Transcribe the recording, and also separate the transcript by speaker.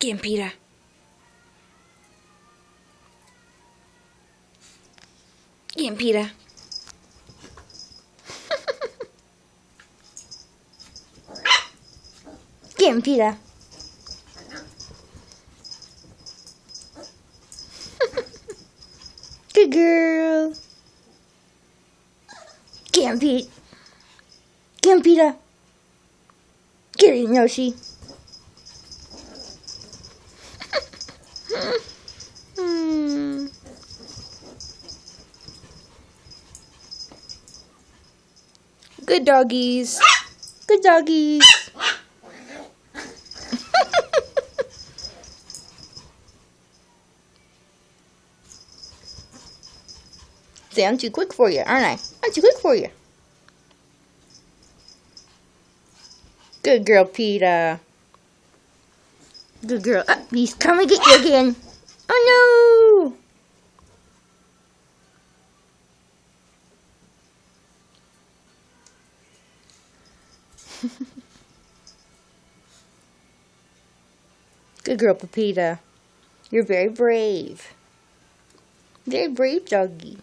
Speaker 1: Get him, Peta. Get him, Peta. Get him, Peta. Good girl. Get him, Pete. Get him, Peta. Get him, Noshi. Good doggies. Good doggies. Say, I'm too quick for you, aren't I? I'm too quick for you. Good girl, Peta. Good girl. He's coming to get you again. Oh, no. Good girl, Pepita. You're very brave. Very brave, doggy.